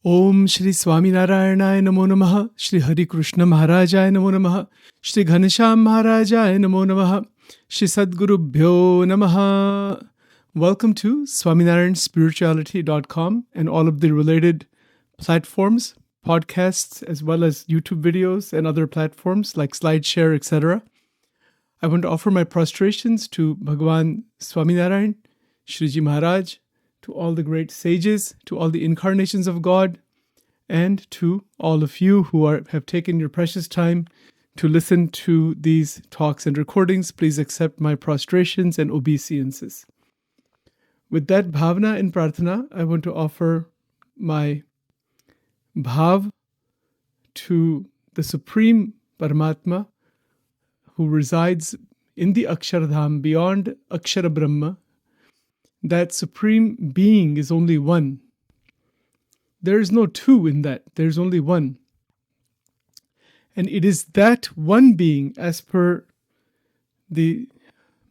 Om Shri Swaminarayanaya Namo Namaha, Shri Hari Krishna Maharajaya Namo Namaha, Shri Ghanesham Maharajaya Namo Namaha, Shri Sadgurubhyo Namaha. Welcome to SwaminarayanSpirituality.com and all of the related platforms, podcasts, as well as YouTube videos and other platforms like SlideShare, etc. I want to offer my prostrations to Bhagavan Swaminarayan, Shriji Maharaj, to all the great sages, to all the incarnations of God, and to all of you who have taken your precious time to listen to these talks and recordings. Please accept my prostrations and obeisances. With that bhavana and prarthana, I want to offer my bhav to the Supreme Paramatma who resides in the Akshardham beyond Akshara Brahma. That Supreme Being is only one. There is no two in that. There is only one. And it is that one being, as per the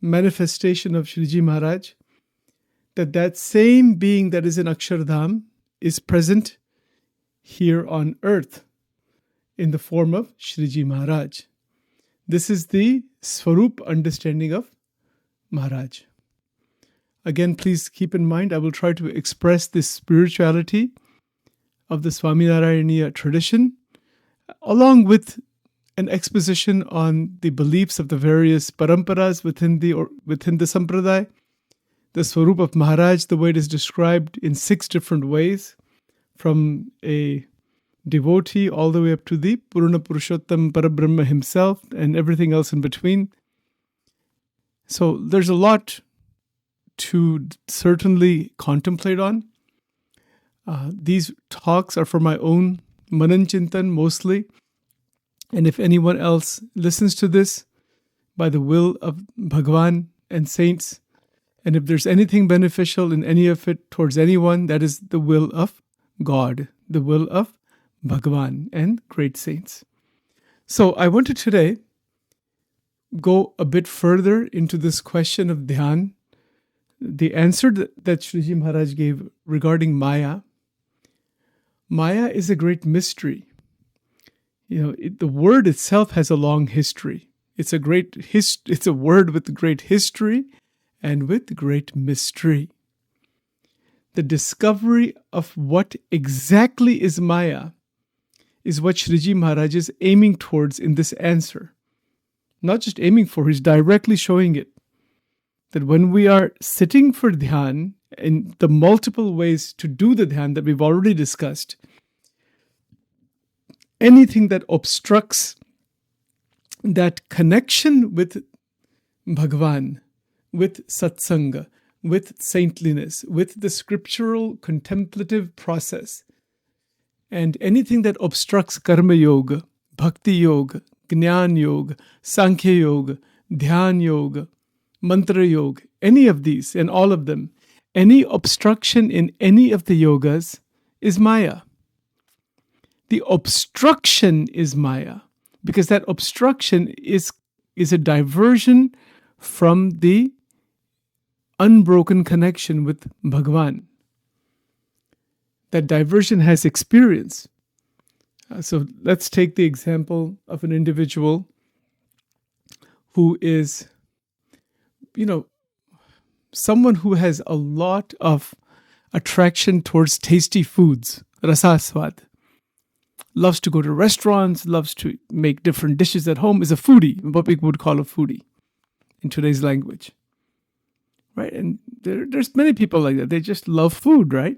manifestation of Shriji Maharaj, that same being that is in Akshardham is present here on earth in the form of Shriji Maharaj. This is the Swarup understanding of Maharaj. Again, please keep in mind, I will try to express this spirituality of the Swaminarayaniya tradition, along with an exposition on the beliefs of the various paramparas within the sampradaya, the Swarup of Maharaj, the way it is described in 6 different ways, from a devotee all the way up to the Purna Purushottam Parabrahma himself and everything else in between. So there's a lot to certainly contemplate on. These talks are for my own Manan Chintan mostly. And if anyone else listens to this by the will of Bhagavan and saints, and if there's anything beneficial in any of it towards anyone, that is the will of God, the will of Bhagavan and great saints. So I want to today go a bit further into this question of dhyan. The answer that Shriji Maharaj gave regarding Maya. Maya is a great mystery. The word itself has a long history. It's a word with great history and with great mystery. The discovery of what exactly is Maya is what Shriji Maharaj is aiming towards in this answer. Not just aiming for, he's directly showing it. That when we are sitting for dhyan, in the multiple ways to do the dhyan that we've already discussed, anything that obstructs that connection with Bhagavan, with Satsanga, with saintliness, with the scriptural contemplative process, and anything that obstructs Karma Yoga, Bhakti Yoga, Jnana Yoga, Sankhya Yoga, Dhyan Yoga, Mantra Yoga, any of these and all of them, any obstruction in any of the yogas is Maya. The obstruction is Maya, because that obstruction is a diversion from the unbroken connection with Bhagavan. That diversion has experience. So let's take the example of an individual who is someone who has a lot of attraction towards tasty foods, rasaswad, loves to go to restaurants, loves to make different dishes at home, is a foodie, what we would call a foodie in today's language. Right? And there's many people like that. They just love food, right?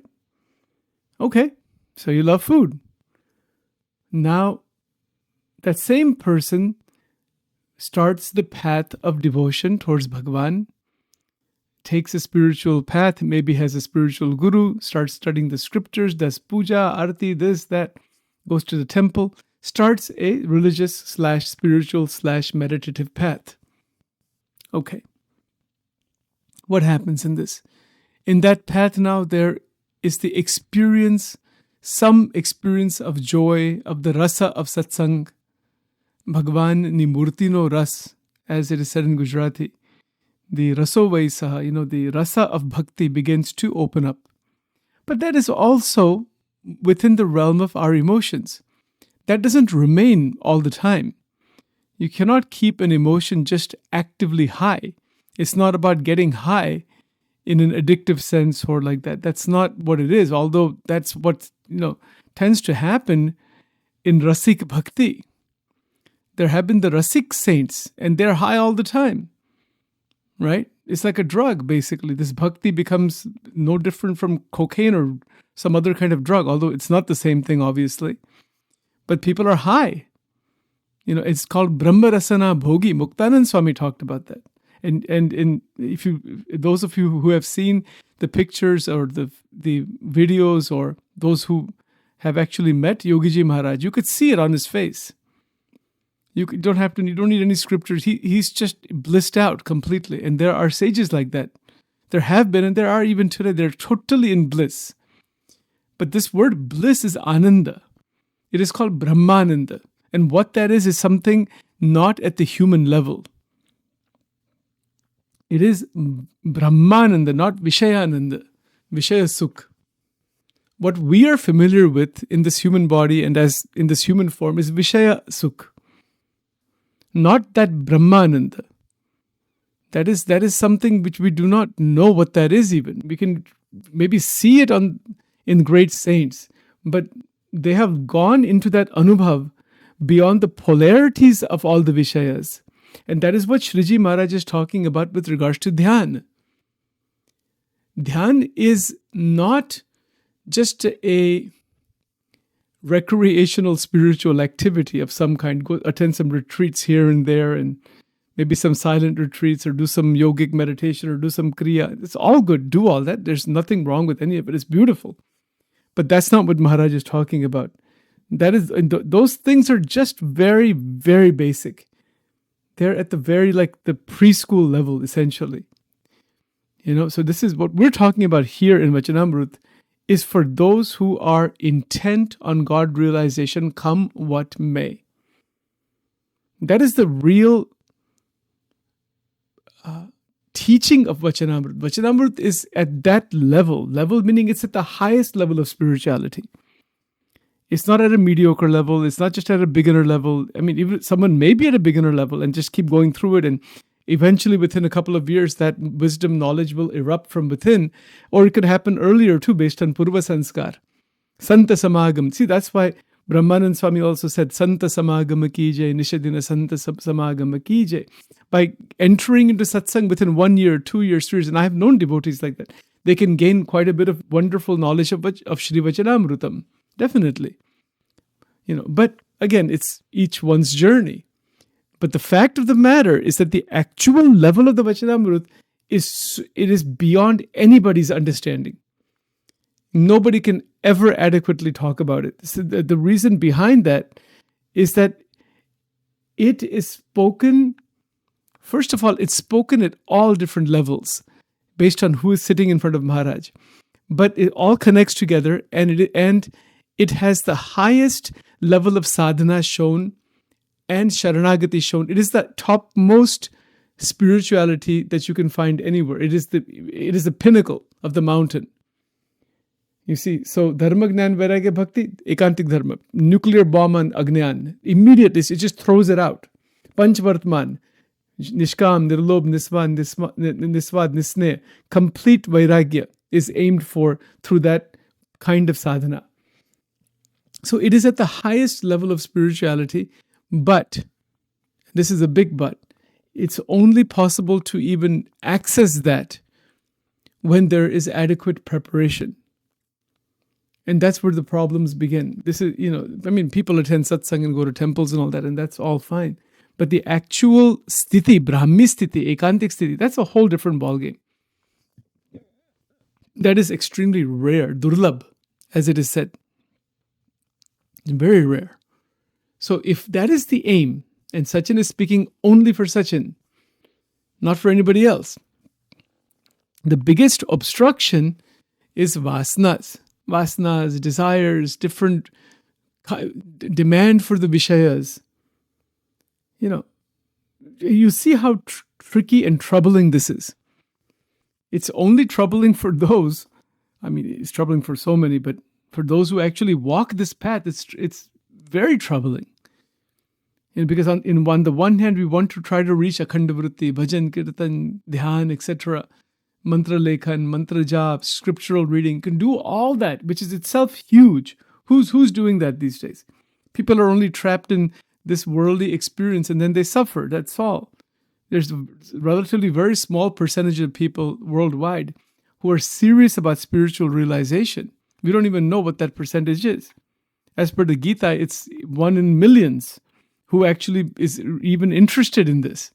Okay, so you love food. Now, that same person starts the path of devotion towards Bhagavan, takes a spiritual path, maybe has a spiritual guru, starts studying the scriptures, does puja, arati, this, that, goes to the temple, starts a religious / spiritual / meditative path. Okay. What happens in this? In that path now, there is the experience, some experience of joy, of the rasa of satsang, Bhagavan ni murti no ras, as it is said in Gujarati. The raso vaisaha, the rasa of bhakti begins to open up. But that is also within the realm of our emotions. That doesn't remain all the time. You cannot keep an emotion just actively high. It's not about getting high in an addictive sense or like that. That's not what it is, although that's what tends to happen in Rasik Bhakti. There have been the Rasik saints, and they're high all the time, right? It's like a drug, basically. This Bhakti becomes no different from cocaine or some other kind of drug, although it's not the same thing, obviously. But people are high. It's called Brahma Rasana Bhogi. Muktanand Swami talked about that. And if those of you who have seen the pictures or the videos, or those who have actually met Yogiji Maharaj, you could see it on his face. You don't need any scriptures. He's just blissed out completely. And there are sages like that. There have been, and there are even today. They're totally in bliss. But this word bliss is ananda. It is called Brahmananda. And what that is something not at the human level. It is Brahmananda, not Vishayananda, Vishaya Sukh. What we are familiar with in this human body and as in this human form is Vishaya Sukh. Not that Brahmananda. That is something which we do not know what that is even. We can maybe see it in great saints, but they have gone into that anubhav beyond the polarities of all the Vishayas. And that is what Shriji Maharaj is talking about with regards to Dhyan. Dhyan is not just a recreational spiritual activity of some kind. Go attend some retreats here and there, and maybe some silent retreats, or do some yogic meditation, or do some kriya. It's all good. Do all that. There's nothing wrong with any of it. It's beautiful. But that's not what Maharaj is talking about. Those things are just very, very basic. They're at the very the preschool level, essentially. So this is what we're talking about here in Vachanamrut, is for those who are intent on God realization, come what may. That is the real teaching of Vachanamrut. Vachanamrut is at that level meaning it's at the highest level of spirituality. It's not at a mediocre level. It's not just at a beginner level. I mean, even someone may be at a beginner level and just keep going through it, and eventually within a couple of years that wisdom, knowledge will erupt from within. Or it could happen earlier too, based on Purva Sanskar. Santa Samagam. See, that's why Brahmanand Swami also said, Santa Samagama ki jai, Nishadina Santa Samagama ki jai. By entering into satsang within 1 year, 2 years, 3 years, and I have known devotees like that, they can gain quite a bit of wonderful knowledge of Shri Vachanamrutam. Definitely. But again, it's each one's journey. But the fact of the matter is that the actual level of the Vachanamrut is beyond anybody's understanding. Nobody can ever adequately talk about it. So the reason behind that is that it is spoken, first of all, it's spoken at all different levels based on who is sitting in front of Maharaj. But it all connects together, and it has the highest level of sadhana shown and sharanagati shown. It is the topmost spirituality that you can find anywhere. It is the pinnacle of the mountain. You see, so dharma, gnan, vairagya, bhakti, ekantik dharma, nuclear bomb on agnan. Immediately, it just throws it out. Panchvartman, nishkam, nirlobh, nisvad, nisne. Complete vairagya is aimed for through that kind of sadhana. So it is at the highest level of spirituality, but, this is a big but, it's only possible to even access that when there is adequate preparation. And that's where the problems begin. This is, people attend satsang and go to temples and all that, and that's all fine. But the actual sthiti, Brahmi sthiti, ekantik sthiti, that's a whole different ballgame. That is extremely rare, durlabh, as it is said. Very rare. So if that is the aim, and Sachin is speaking only for Sachin, not for anybody else, the biggest obstruction is vasanas. Vasanas, desires, different demand for the Vishayas. You see how tricky and troubling this is. It's only troubling for those, it's troubling for so many, but For those who actually walk this path, it's very troubling. And because on the one hand, we want to try to reach akhanda vritti, bhajan, kirtan, dhyan, etc., mantra lekhan, mantra jap, scriptural reading, can do all that, which is itself huge. Who's doing that these days? People are only trapped in this worldly experience and then they suffer. That's all. There's a relatively very small percentage of people worldwide who are serious about spiritual realization. We don't even know what that percentage is. As per the Gita, it's 1 in millions who actually is even interested in this.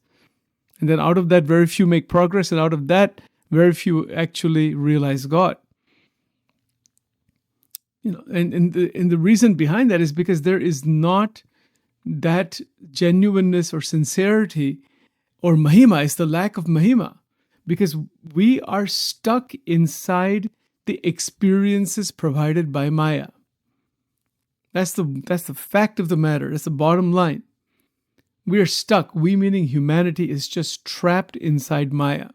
And then out of that, very few make progress, and out of that, very few actually realize God. And the reason behind that is because there is not that genuineness or sincerity or mahima. It's the lack of mahima, because we are stuck inside the experiences provided by Maya. That's the fact of the matter. That's the bottom line. We are stuck. We, meaning humanity, is just trapped inside Maya,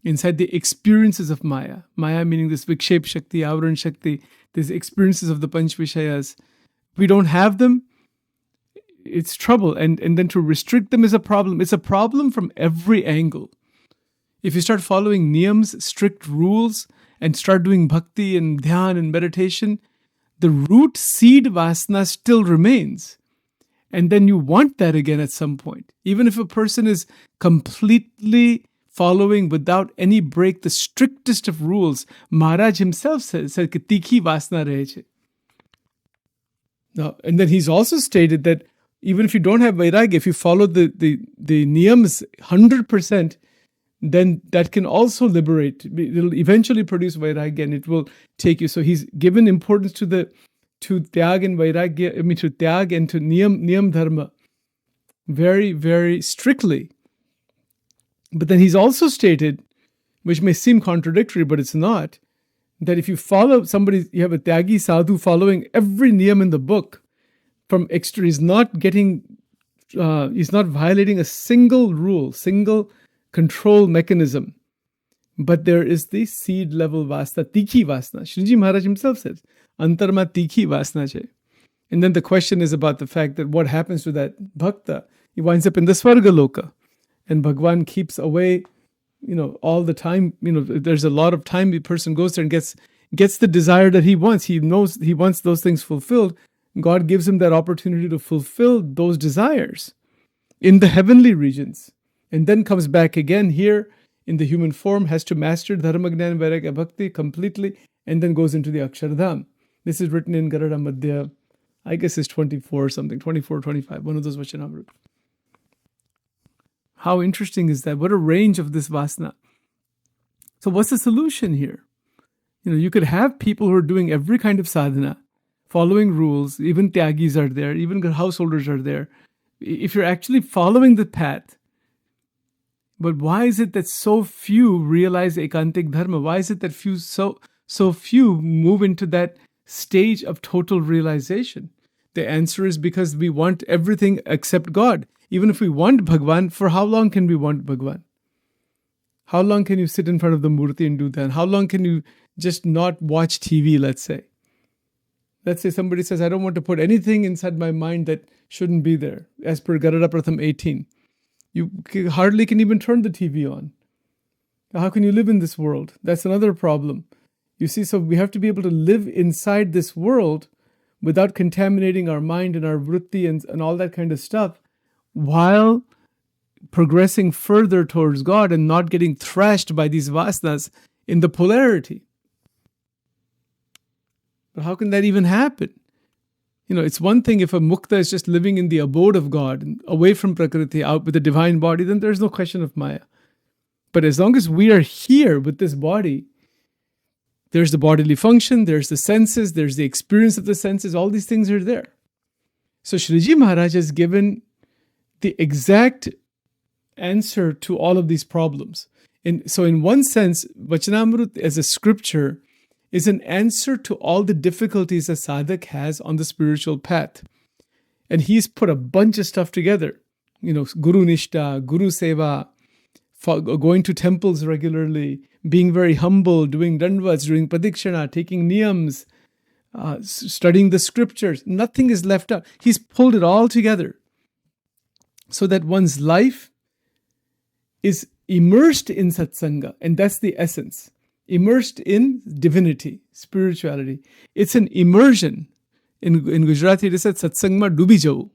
inside the experiences of Maya. Maya meaning this Vikshep Shakti, Avran Shakti, these experiences of the Panch Vishayas. We don't have them, it's trouble. And then to restrict them is a problem. It's a problem from every angle. If you start following niyams, strict rules, and start doing bhakti and dhyan and meditation, the root seed vasana still remains. And then you want that again at some point. Even if a person is completely following without any break the strictest of rules, Maharaj himself said ki tikhi vasana rahe. Now, and then he's also stated that even if you don't have vairagya, if you follow the niyams 100%, then that can also liberate. It'll eventually produce vairagya and it will take you. So he's given importance to tyag and vairagya, to tyag and to niyam dharma very, very strictly. But then he's also stated, which may seem contradictory, but it's not, that if you follow somebody, you have a tyagi sadhu following every niyam in the book from extra, he's not violating a single rule, single control mechanism. But there is the seed level vasana, tikhi vasana. Shriji Maharaj himself says, antarma tikhi vasana che. And then the question is about the fact that what happens to that bhakta? He winds up in the Svarga Loka. And Bhagwan keeps away, all the time. There's a lot of time the person goes there and gets the desire that he wants. He knows he wants those things fulfilled. God gives him that opportunity to fulfill those desires in the heavenly regions. And then comes back again here in the human form, has to master Dharma, Jnana, Vairagya, Bhakti completely, and then goes into the Akshardham. This is written in Garada Madhya, I guess it's 24 something, 24, 25, one of those Vachanamrut. How interesting is that? What a range of this vasana. So what's the solution here? You could have people who are doing every kind of sadhana, following rules, even tyagis are there, even householders are there. If you're actually following the path, but why is it that so few realize ekantik dharma? Why is it that so few move into that stage of total realization? The answer is because we want everything except God. Even if we want Bhagwan, for how long can we want Bhagwan? How long can you sit in front of the murti and do that? How long can you just not watch TV, let's say? Let's say somebody says, I don't want to put anything inside my mind that shouldn't be there, as per Garada Pratham 18. You hardly can even turn the TV on. How can you live in this world? That's another problem. You see, so we have to be able to live inside this world without contaminating our mind and our vritti and all that kind of stuff, while progressing further towards God and not getting thrashed by these vasanas in the polarity. But how can that even happen? It's one thing if a mukta is just living in the abode of God, away from Prakriti, out with the divine body, then there's no question of Maya. But as long as we are here with this body, there's the bodily function, there's the senses, there's the experience of the senses, all these things are there. So Shriji Maharaj has given the exact answer to all of these problems. And so in one sense, Vachanamrut as a scripture is an answer to all the difficulties a sadhak has on the spiritual path. And he's put a bunch of stuff together. Guru Nishta, Guru Seva, going to temples regularly, being very humble, doing dandavats, doing pradikshana, taking niyams, studying the scriptures. Nothing is left out. He's pulled it all together so that one's life is immersed in satsanga, and that's the essence. Immersed in divinity, spirituality. It's an immersion. In Gujarati, it is said satsang ma dubi jau,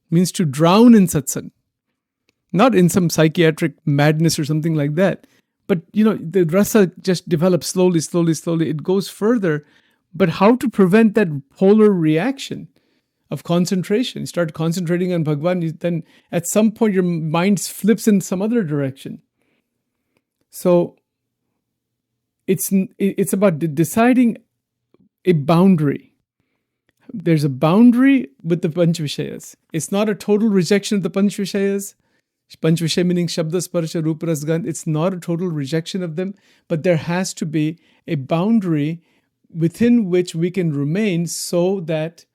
means to drown in satsang. Not in some psychiatric madness or something like that. But, the rasa just develops slowly. It goes further. But how to prevent that polar reaction of concentration? You start concentrating on Bhagwan, then at some point your mind flips in some other direction. So it's about deciding a boundary. There's a boundary with the Panchvishayas. It's not a total rejection of the Panchvishayas. Panchvishaya meaning Shabda, Sparsha, Rupa, Ras, Gandh. It's not a total rejection of them, but there has to be a boundary within which we can remain so that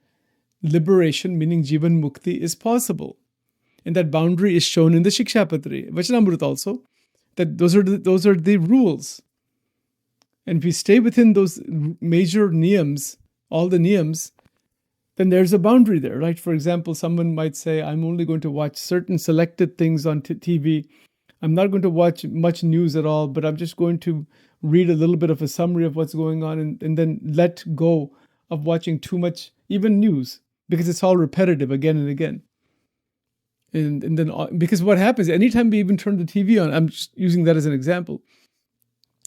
liberation, meaning Jivan Mukti, is possible. And that boundary is shown in the Shikshapatri, Vachanamrut also, that those are the rules. And if we stay within those major niyams, all the niyams, then there's a boundary there, right? For example, someone might say, I'm only going to watch certain selected things on TV. I'm not going to watch much news at all, but I'm just going to read a little bit of a summary of what's going on and then let go of watching too much, even news, because it's all repetitive again and again. And then, because what happens, anytime we even turn the TV on, I'm just using that as an example,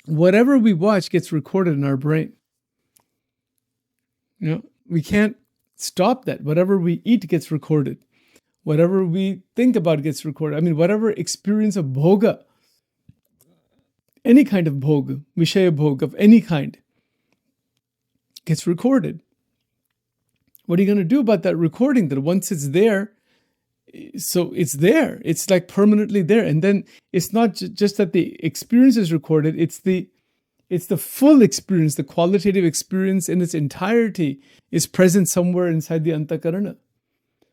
whatever we watch gets recorded in our brain. We can't stop that. Whatever we eat gets recorded. Whatever we think about gets recorded. I mean, whatever experience of bhoga, any kind of bhoga, vishaya bhoga of any kind, gets recorded. What are you going to do about that recording? That once it's there, so it's there. It's like permanently there. And then it's not just that the experience is recorded, it's the full experience, the qualitative experience in its entirety is present somewhere inside the antakarana.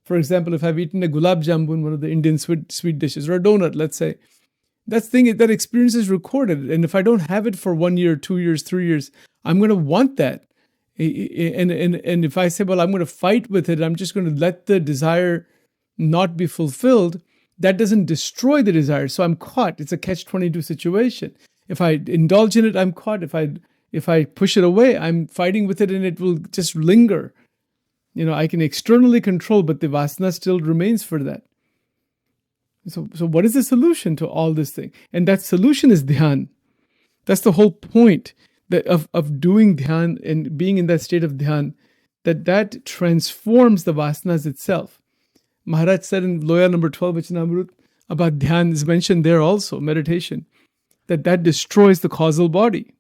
For example, if I've eaten a gulab jamun, one of the Indian sweet dishes, or a donut, let's say, that experience is recorded. And if I don't have it for 1 year, 2 years, 3 years, I'm going to want that. And if I say, well, I'm going to fight with it, I'm just going to let the desire not be fulfilled, that doesn't destroy the desire. So I'm caught. It's a catch-22 situation. If I indulge in it, I'm caught. If I push it away, I'm fighting with it and it will just linger. I can externally control, but the vasana still remains for that. So what is the solution to all this thing? And that solution is dhyan. That's the whole point of doing dhyan and being in that state of dhyan, that transforms the vasanas itself. Maharaj said in Loya number 12, Vachanamrut, about dhyan is mentioned there also, meditation, that destroys the causal body.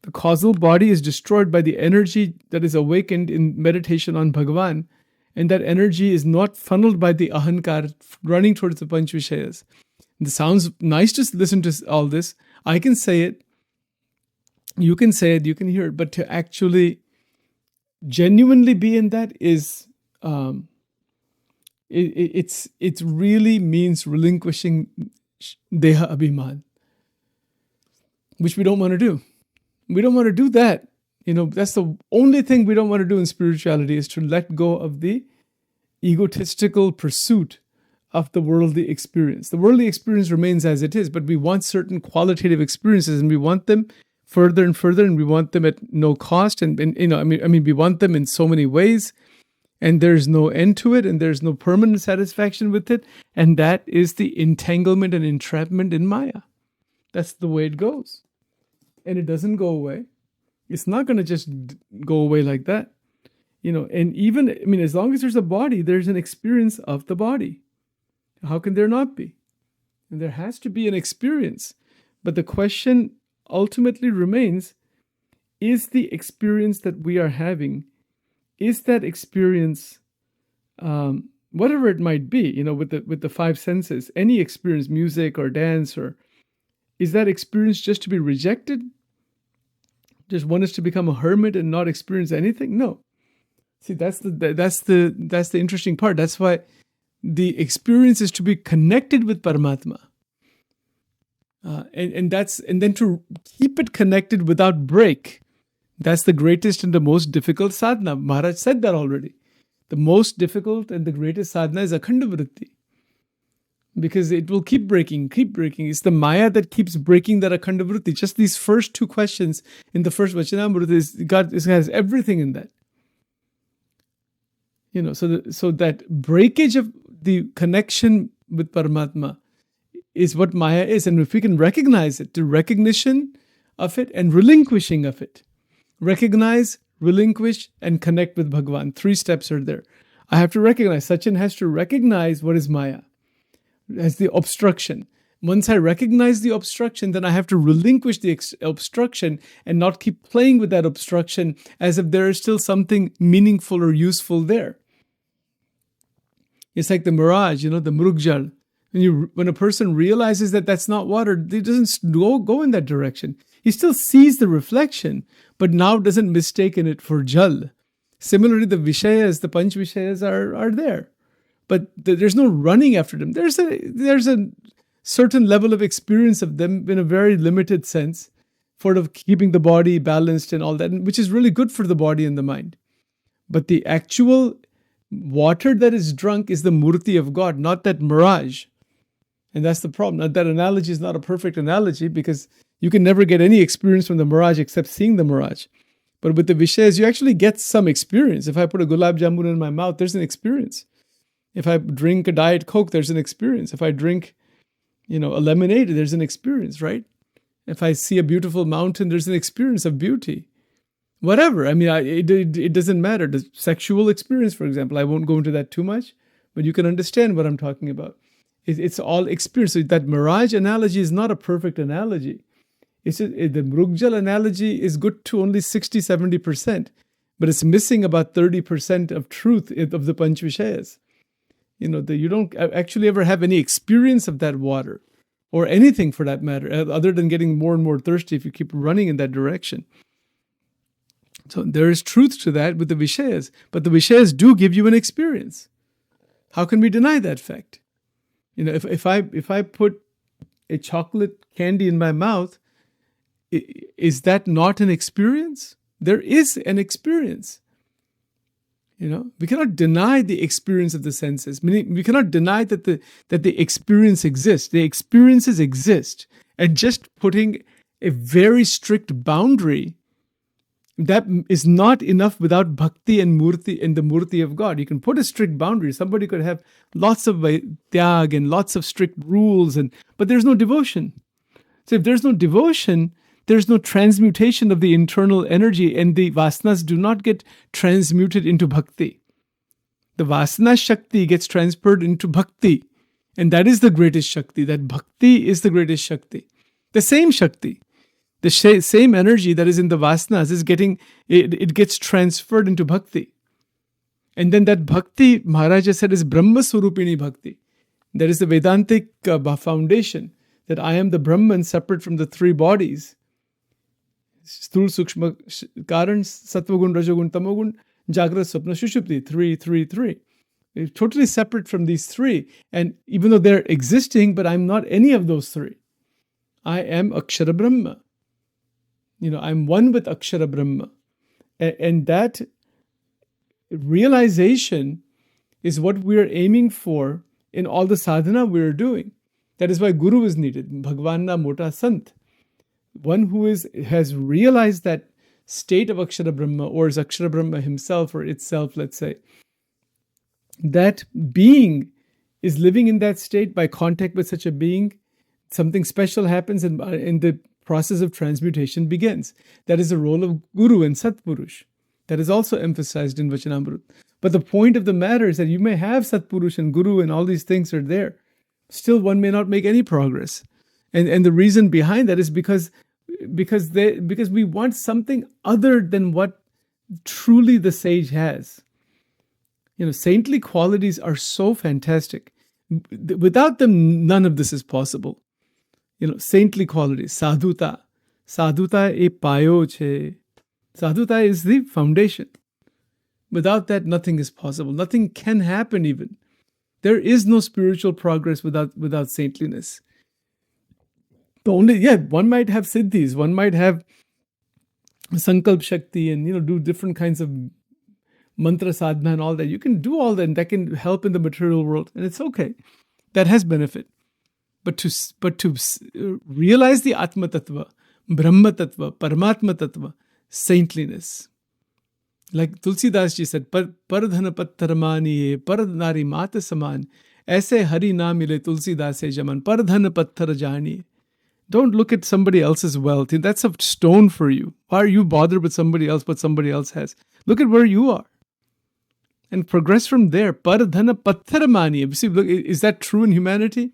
The causal body is destroyed by the energy that is awakened in meditation on Bhagavan, and that energy is not funneled by the ahankar running towards the panchvishayas. It sounds nice to listen to all this. I can say it, you can say it, you can hear it, but to actually genuinely be in that is, it really means relinquishing deha abhiman, which we don't want to do. We don't want to do that. That's the only thing we don't want to do in spirituality, is to let go of the egotistical pursuit of the worldly experience. The worldly experience remains as it is, but we want certain qualitative experiences, and we want them further and further, and we want them at no cost. And we want them in so many ways, and there's no end to it, and there's no permanent satisfaction with it. And that is the entanglement and entrapment in Maya. That's the way it goes. And it doesn't go away. It's not going to just go away like that. And even, as long as there's a body, there's an experience of the body. How can there not be? And there has to be an experience. But the question ultimately remains, is the experience that we are having, is that experience, whatever it might be, with the five senses, any experience, music or dance, or is that experience just to be rejected? Just one is to become a hermit and not experience anything? No. See, that's the interesting part. That's why the experience is to be connected with Paramatma, and then to keep it connected without break. That's the greatest and the most difficult sadhana. Maharaj said that already. The most difficult and the greatest sadhana is akhanda vritti. Because it will keep breaking, keep breaking. It's the Maya that keeps breaking that akhanda vritti. Just these first two questions in the first Vachanamrut it has everything in that. So that breakage of the connection with Paramatma is what Maya is. And if we can recognize it, the recognition of it and relinquishing of it. Recognize, relinquish, and connect with Bhagavan. 3 steps are there. I have to recognize. Sachin has to recognize what is Maya as the obstruction. Once I recognize the obstruction, then I have to relinquish the obstruction and not keep playing with that obstruction as if there is still something meaningful or useful there. It's like the mirage, the mrugjal. When a person realizes that that's not water, he doesn't go in that direction. He still sees the reflection, but now doesn't mistaken it for jal. Similarly, the Vishayas, the Panch Vishayas are there. But there's no running after them. There's a certain level of experience of them in a very limited sense, sort of keeping the body balanced and all that, which is really good for the body and the mind. But the actual water that is drunk is the murti of God, not that mirage. And that's the problem. Now, that analogy is not a perfect analogy because you can never get any experience from the mirage except seeing the mirage. But with the Vishayas, you actually get some experience. If I put a gulab jamun in my mouth, there's an experience. If I drink a Diet Coke, there's an experience. If I drink, a lemonade, there's an experience, right? If I see a beautiful mountain, there's an experience of beauty. Whatever. It doesn't matter. The sexual experience, for example, I won't go into that too much, but you can understand what I'm talking about. It's all experience. So that mirage analogy is not a perfect analogy. The Mrugjal analogy is good to only 60-70%, but it's missing about 30% of truth of the Panch Vishayas. You don't actually ever have any experience of that water or anything for that matter, other than getting more and more thirsty if you keep running in that direction. So there is truth to that with the Vishayas, but the Vishayas do give you an experience. How can we deny that fact? If I put a chocolate candy in my mouth, is that not an experience? There is an experience. We cannot deny the experience of the senses. Meaning, we cannot deny that the experience exists. The experiences exist, and just putting a very strict boundary, that is not enough without bhakti and murti and the murti of God. You can put a strict boundary. Somebody could have lots of tyag and lots of strict rules, but there's no devotion. So if there's no devotion, there's no transmutation of the internal energy, and the vasanas do not get transmuted into bhakti. The vasana shakti gets transferred into bhakti, and that is the greatest shakti. That bhakti is the greatest shakti. The same shakti, the same energy that is in the vasanas it gets transferred into bhakti. And then that bhakti, Maharaja said, is Brahma Swarupini bhakti. That is the Vedantic foundation, that I am the Brahman separate from the 3 bodies. Sthul, Sukshma, Karan, Sattvagun, Rajagun, Tamagun, Jagrat, Swapna, Shushupti, 3. They're totally separate from these 3. And even though they're existing, but I'm not any of those 3. I am Akshara Brahma. I'm one with Akshara Brahma. And that realization is what we're aiming for in all the sadhana we're doing. That is why Guru is needed. Bhagwan na mota sant. One who has realized that state of Akshara Brahma, or is Akshara Brahma himself or itself, let's say. That being is living in that state by contact with such a being. Something special happens and the process of transmutation begins. That is the role of Guru and Satpurush. That is also emphasized in Vachanamrut. But the point of the matter is that you may have Satpurush and Guru and all these things are there. Still, one may not make any progress. And the reason behind that is because we want something other than what truly the sage has. Saintly qualities are so fantastic. Without them, none of this is possible. Saintly qualities, sadhuta. Sadhuta e payo che. Sadhuta is the foundation. Without that, nothing is possible. Nothing can happen even. There is no spiritual progress without saintliness. One might have siddhis, one might have sankalp shakti and, do different kinds of mantra sadhana and all that. You can do all that, and that can help in the material world, and it's okay. That has benefit. But to realize the Atma Tattva, Brahma Tattva, Paramatma Tattva, saintliness. Like Tulsidas ji said, Pardhana patharamaniye, Pardnari mata saman, aise hari na mile Tulsidas se jaman, Pardhana pathar janiye. Don't look at somebody else's wealth. That's a stone for you. Why are you bothered with somebody else, what somebody else has? Look at where you are and progress from there. Pardhana patharamaniye. See, look, is that true in humanity?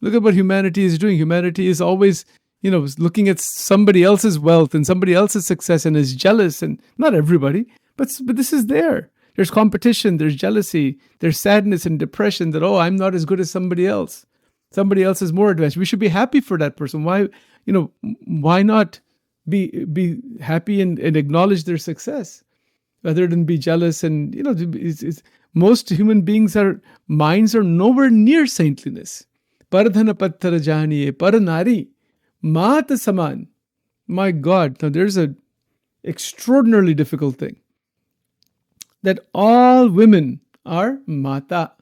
Look at what humanity is doing. Humanity is always, looking at somebody else's wealth and somebody else's success and is jealous. And not everybody, but this is there. There's competition, there's jealousy, there's sadness and depression that, I'm not as good as somebody else. Somebody else is more advanced. We should be happy for that person. Why not be happy and acknowledge their success rather than be jealous? And, most human beings' minds are nowhere near saintliness. Pardhana patthara janiye, paranari, mata saman. My God, now there's an extraordinarily difficult thing. That all women are mata,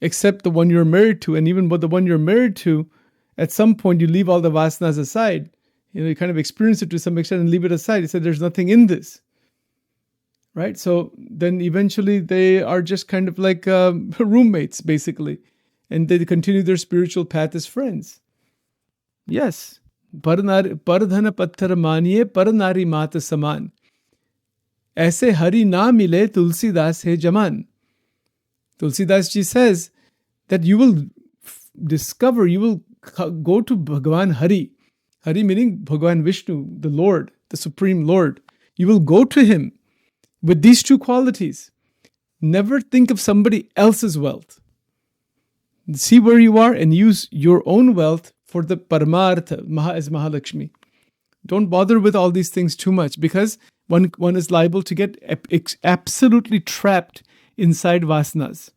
except the one you're married to. And even with the one you're married to, at some point you leave all the vasanas aside. You kind of experience it to some extent and leave it aside. You said there's nothing in this. Right? So then eventually they are just kind of like roommates, basically. And they continue their spiritual path as friends. Yes. Pardhana patthar maniye, paranari mata saman. Aise hari na mile Tulsidas he jaman. Tulsidas ji says that you will discover, you will go to Bhagavan Hari. Hari meaning Bhagavan Vishnu, the Lord, the Supreme Lord. You will go to him with these two qualities. Never think of somebody else's wealth. See where you are and use your own wealth for the Paramartha, Maha as Mahalakshmi. Don't bother with all these things too much, because one is liable to get absolutely trapped inside vasanas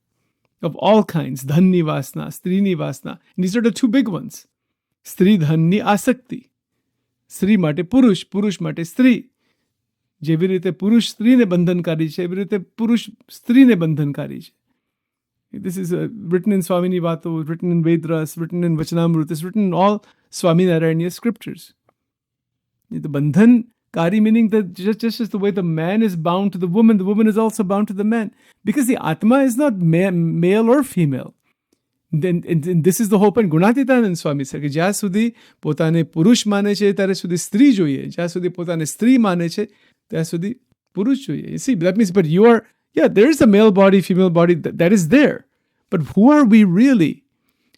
of all kinds. Dhanni vasana, strini vasana. And these are the two big ones. Stri dhanni asakti. Stri mate purush, purush mate stri. જેવી રીતે પુરુષ સ્ત્રીને બંધનકારી છે, એવી રીતે પુરુષ સ્ત્રીને બંધનકારી છે. This is written in Swamini Vato, written in Vedras, written in Vachanamrut, it's written in all Swaminarayan scriptures. The bandhankari meaning that just as the way the man is bound to the woman is also bound to the man. Because the Atma is not male or female. Then and this is the whole point. Gunatitanand Swami said, જ્યાં સુધી પોતાને પુરુષ માને છે ત્યારે સુધી સ્ત્રી જોઈએ, જ્યાં સુધી પોતાને સ્ત્રી માને છે ત્યાં સુધી પુરુષ જોઈએ. You see, that means, but you are, there is a male body, female body, that is there. But who are we really?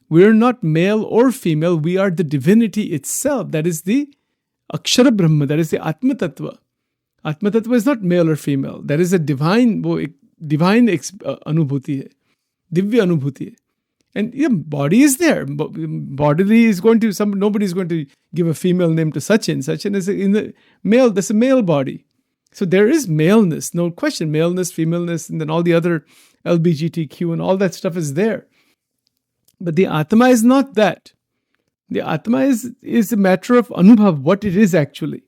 We are not male or female. We are the divinity itself. That is the Akshara Brahma. That is the Atma Tattva. Atma Tattva is not male or female. That is a divine anubhuti hai. Divya anubhuti hai. And body is there. Bodily is going to, nobody is going to give a female name to Sachin. Sachin is in the male, that's a male body. So there is maleness, no question, maleness, femaleness, and then all the other LBGTQ and all that stuff is there. But the Atma is not that. The Atma is a matter of anubhav, what it is actually.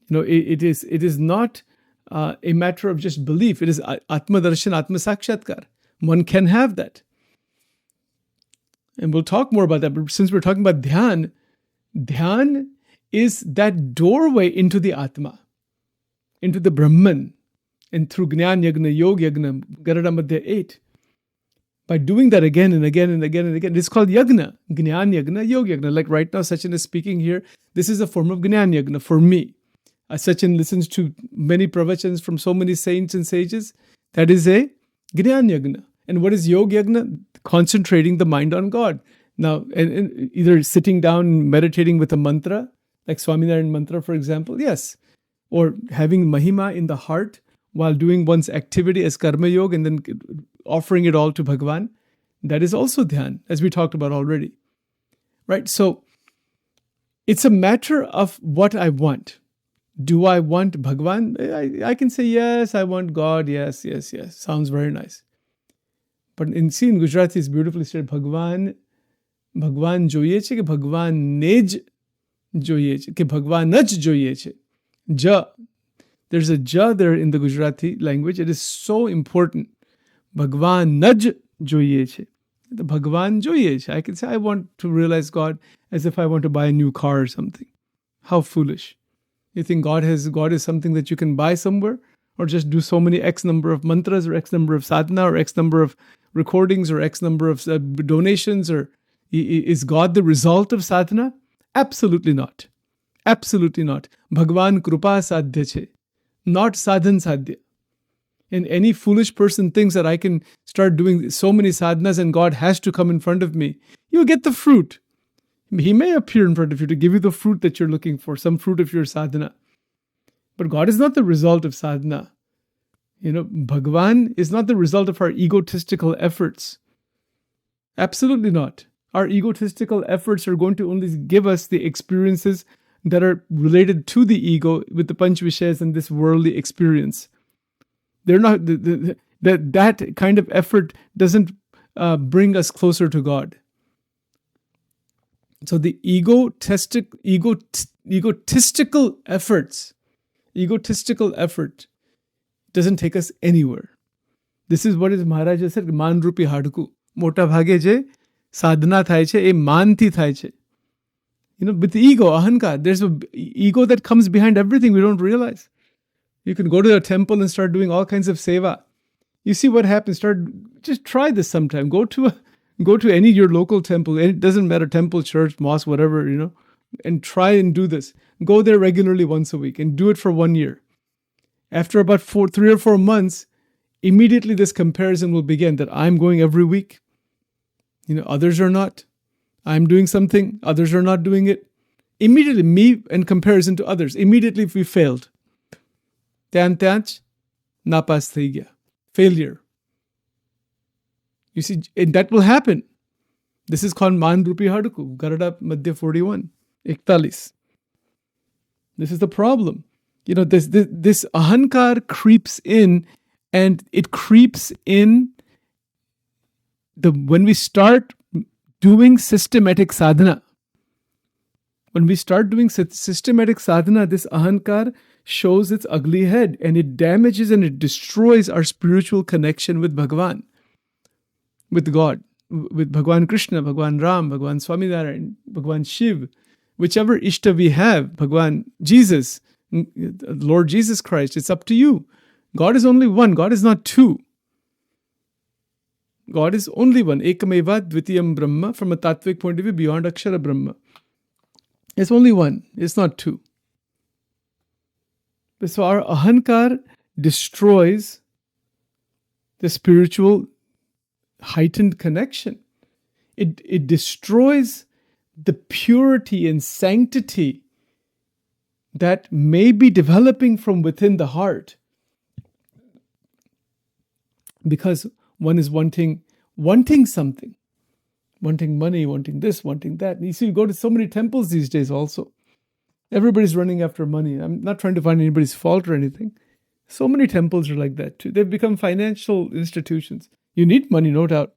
It is not a matter of just belief. It is Atma Darshan, Atma Sakshatkar. One can have that. And we'll talk more about that. But since we're talking about Dhyan is that doorway into the Atma, into the Brahman, and through Gnan Yagna, Yog Yagna, Garada Madhya 8. By doing that again and again and again and again, it's called Yagna, Gnan Yagna, Yog Yagna. Like right now, Sachin is speaking here. This is a form of Gnan Yagna for me. As Sachin listens to many pravachans from so many saints and sages, that is a Gnan Yagna. And what is Yog Yagna? Concentrating the mind on God. Now, and either sitting down, meditating with a mantra, like Swaminarayan mantra, for example, yes. Or having Mahima in the heart while doing one's activity as Karma Yoga and then offering it all to Bhagavan. That is also Dhyan, as we talked about already. Right? So, it's a matter of what I want. Do I want Bhagavan? I can say, yes, I want God. Yes, yes, yes. Sounds very nice. But in Gujarati, it's beautifully said, Bhagwan જોઈએ છે કે ભગવાન ને જ જોઈએ છે, કે ભગવાન જ જોઈએ છે. J. There's a J there in the Gujarati language. It is so important. Bhagwan જ જોઈએ છે. The Bhagwan જોઈએ છે. I can say I want to realize God as if I want to buy a new car or something. How foolish. You think God is something that you can buy somewhere, or just do so many X number of mantras or X number of sadhana or X number of recordings or X number of donations, or is God the result of sadhana? Absolutely not. Absolutely not. Bhagwan krupa sadhya che, not sadhan sadhya. And any foolish person thinks that I can start doing so many sadhanas and God has to come in front of me. You'll get the fruit. He may appear in front of you to give you the fruit that you're looking for, some fruit of your sadhana. But God is not the result of sadhana. Bhagwan is not the result of our egotistical efforts. Absolutely not. Our egotistical efforts are going to only give us the experiences that are related to the ego with the panch vishayas and this worldly experience. They're not that kind of effort doesn't bring us closer to God. So the egotistical effort doesn't take us anywhere. This is what Maharaja said, man rupi hadku. Mota bhage je sadhana થાય છે, એ માનથી થાય છે. With the ego, ahankar, there's an ego that comes behind everything we don't realize. You can go to a temple and start doing all kinds of seva. You see what happens. Just try this sometime. Go to any your local temple. It doesn't matter, temple, church, mosque, whatever, and try and do this. Go there regularly once a week and do it for 1 year. After about 3 or 4 months, immediately this comparison will begin that I'm going every week. Others are not. I'm doing something, others are not doing it. Immediately, me in comparison to others. Immediately, we failed. Napas થઈ ગયા. Failure. You see, and that will happen. This is called Man Rupi Haduku, Garada Madhya 41, 41. This is the problem. This ahankar creeps in, and it creeps in when we start doing systematic sadhana. When we start doing systematic sadhana, this ahankar shows its ugly head, and it damages and it destroys our spiritual connection with Bhagavan, with God, with Bhagwan Krishna, Bhagwan Ram, Bhagwan Swaminarayan, Bhagwan Shiv, whichever Ishta we have, Bhagwan Jesus, Lord Jesus Christ. It's up to you. God is only one. God is not two. God is only one. Ekameva dvitiyam Brahma, from a tattvic point of view, beyond Akshara Brahma. It's only one. It's not two. So our ahankar destroys the spiritual heightened connection. It destroys the purity and sanctity that may be developing from within the heart. Because one is wanting something, wanting money, wanting this, wanting that. And you see, you go to so many temples these days also. Everybody's running after money. I'm not trying to find anybody's fault or anything. So many temples are like that too. They've become financial institutions. You need money, no doubt.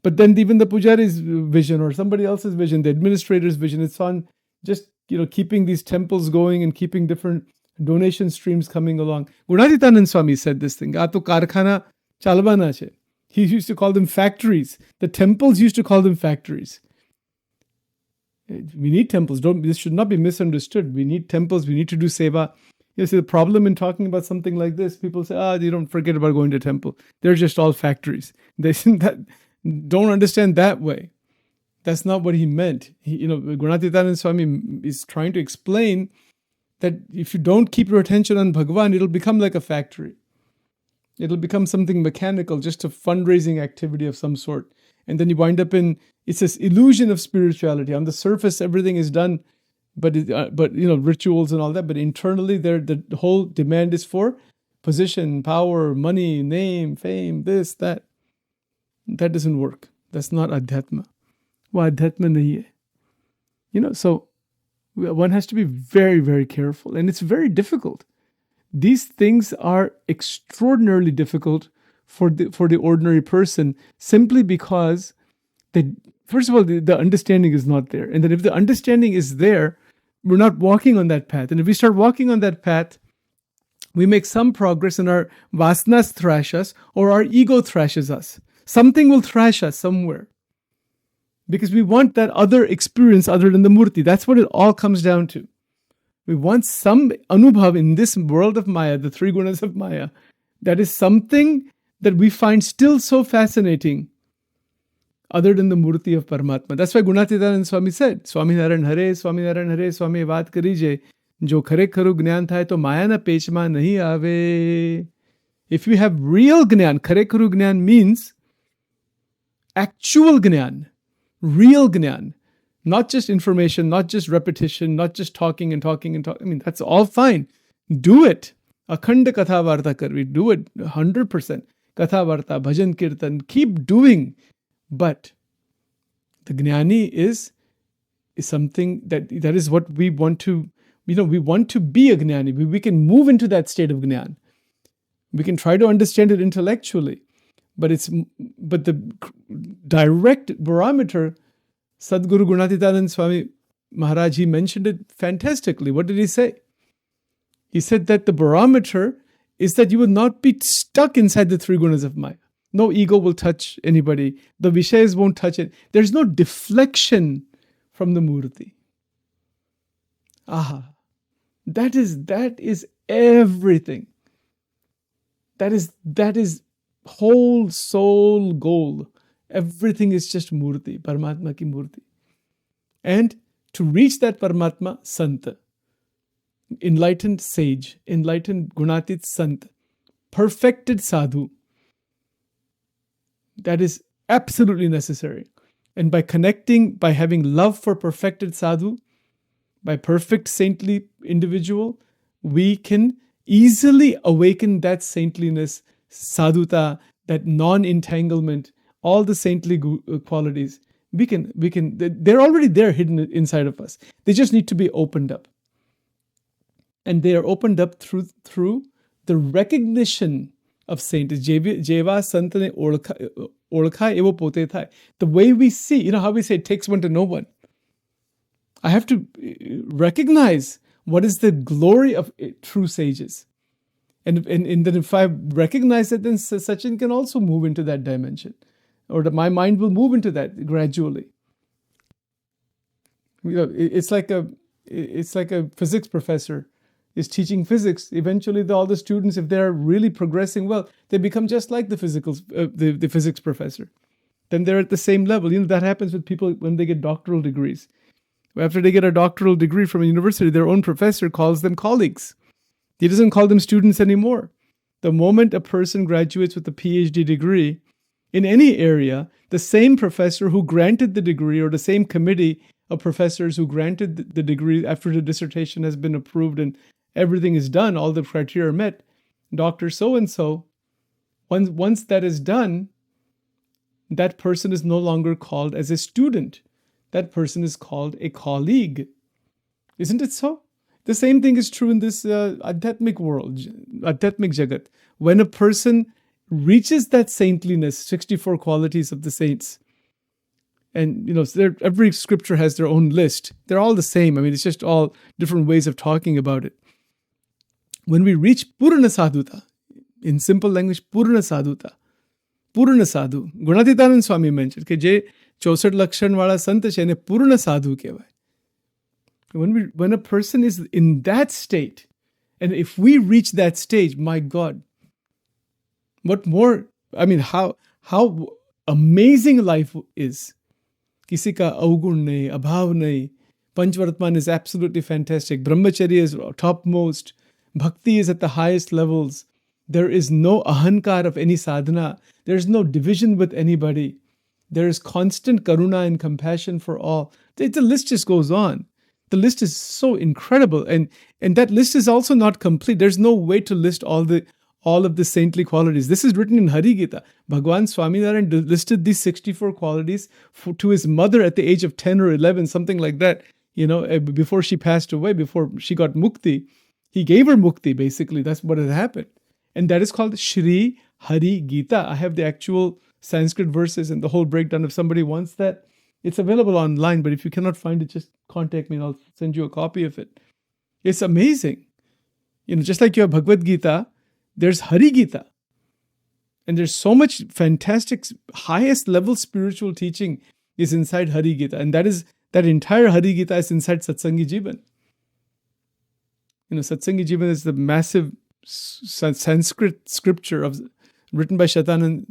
But then even the pujari's vision or somebody else's vision, the administrator's vision, it's on just, keeping these temples going and keeping different donation streams coming along. Gunaditanand Swami said this thing, "Aa to karkhana chalvana che." He used to call them factories. The temples used to call them factories. We need temples. This should not be misunderstood. We need temples. We need to do seva. See, the problem in talking about something like this, people say, you don't forget about going to temple. They're just all factories. They don't understand that way. That's not what he meant. Gunaditanand Swami is trying to explain that if you don't keep your attention on Bhagavan, it'll become like a factory. It'll become something mechanical, just a fundraising activity of some sort. And then you wind up it's this illusion of spirituality. On the surface, everything is done, but rituals and all that. But internally, the whole demand is for position, power, money, name, fame, this, that. That doesn't work. That's not adhyatma. Wo adhyatma nahi hai. So one has to be very, very careful. And it's very difficult. These things are extraordinarily difficult for the ordinary person, simply because first of all, the understanding is not there. And then if the understanding is there, we're not walking on that path. And if we start walking on that path, we make some progress and our vasanas thrash us or our ego thrashes us. Something will thrash us somewhere because we want that other experience other than the murti. That's what it all comes down to. We want some anubhav in this world of Maya, the three gunas of Maya, that is something that we find still so fascinating other than the murti of Paramatma. That's why Gunatitananda Swami said, Swaminarayan Hare, Swaminarayan Hare, Swami baat karije, jo khare kharu gnan tha to Maya na pechma nahi aave. If we have real gnan, khare kharu gnan means actual gnan, real gnan. Not just information, not just repetition, not just talking and talking and talking. I mean, that's all fine. Do it. Akhanda katha varta karvi. Do it 100%. Katha varta, bhajan kirtan. Keep doing. But the jnani is something that is what we want to, we want to be a jnani. We can move into that state of jnan. We can try to understand it intellectually. But the direct barometer, Sadguru Gunatitananda Swami Maharaj, he mentioned it fantastically. What did he say? He said that the barometer is that you will not be stuck inside the three gunas of Maya. No ego will touch anybody. The Vishayas won't touch it. There's no deflection from the Murti. Aha. That is everything. That is whole soul goal. Everything is just Murti, Paramatma ki Murti. And to reach that Paramatma, Santa, enlightened sage, enlightened Gunatit Sant, perfected sadhu, that is absolutely necessary. And by connecting, by having love for perfected sadhu, by perfect saintly individual, we can easily awaken that saintliness, sadhuta, that non-entanglement, all the saintly qualities. They're already there hidden inside of us. They just need to be opened up. And they are opened up through the recognition of saints. Jeva santane olkha evo pote thai. The way we see, how we say it takes one to know one. I have to recognize what is the glory of true sages. And then if I recognize it, then Sachin can also move into that dimension. Or my mind will move into that gradually. It's like a physics professor is teaching physics. Eventually, all the students, if they're really progressing well, they become just like the physics professor. Then they're at the same level. That happens with people when they get doctoral degrees. After they get a doctoral degree from a university, their own professor calls them colleagues. He doesn't call them students anymore. The moment a person graduates with a PhD degree in any area, the same professor who granted the degree or the same committee of professors who granted the degree after the dissertation has been approved and everything is done, all the criteria are met, Dr. So-and-so, once that is done, that person is no longer called as a student. That person is called a colleague. Isn't it so? The same thing is true in this Adhyatmic world, Adhyatmic Jagat. When a person reaches that saintliness, 64 qualities of the saints, and every scripture has their own list. They're all the same. I mean, it's just all different ways of talking about it. When we reach Purna Sadhuta, in simple language, Purna Sadhuta, Purna Sadhu, Gunatitananda Swami mentioned that je 64 lakshan wala sant છે એને પૂર્ણ સાધુ કહેવાય. When a person is in that state, and if we reach that stage, my God, what more? I mean, how amazing life is. Kisi ka avgun nahi, abhav nahi. Panchvartman is absolutely fantastic. Brahmacharya is topmost. Bhakti is at the highest levels. There is no ahankar of any sadhana. There is no division with anybody. There is constant karuna and compassion for all. The list just goes on. The list is so incredible. And that list is also not complete. There's no way to list all of the saintly qualities. This is written in Hari Gita. Bhagwan Swaminarayan listed these 64 qualities to his mother at the age of 10 or 11, something like that, before she passed away, before she got mukti. He gave her mukti, basically. That's what had happened. And that is called Shri Hari Gita. I have the actual Sanskrit verses and the whole breakdown if somebody wants that. It's available online, but if you cannot find it, just contact me and I'll send you a copy of it. It's amazing. Just like you have Bhagavad Gita, there's Hari Gita. And there's so much fantastic, highest level spiritual teaching is inside Hari Gita. And that entire Hari Gita is inside Satsangi Jivan. Satsangi Jivan is the massive Sanskrit scripture written by Shatanand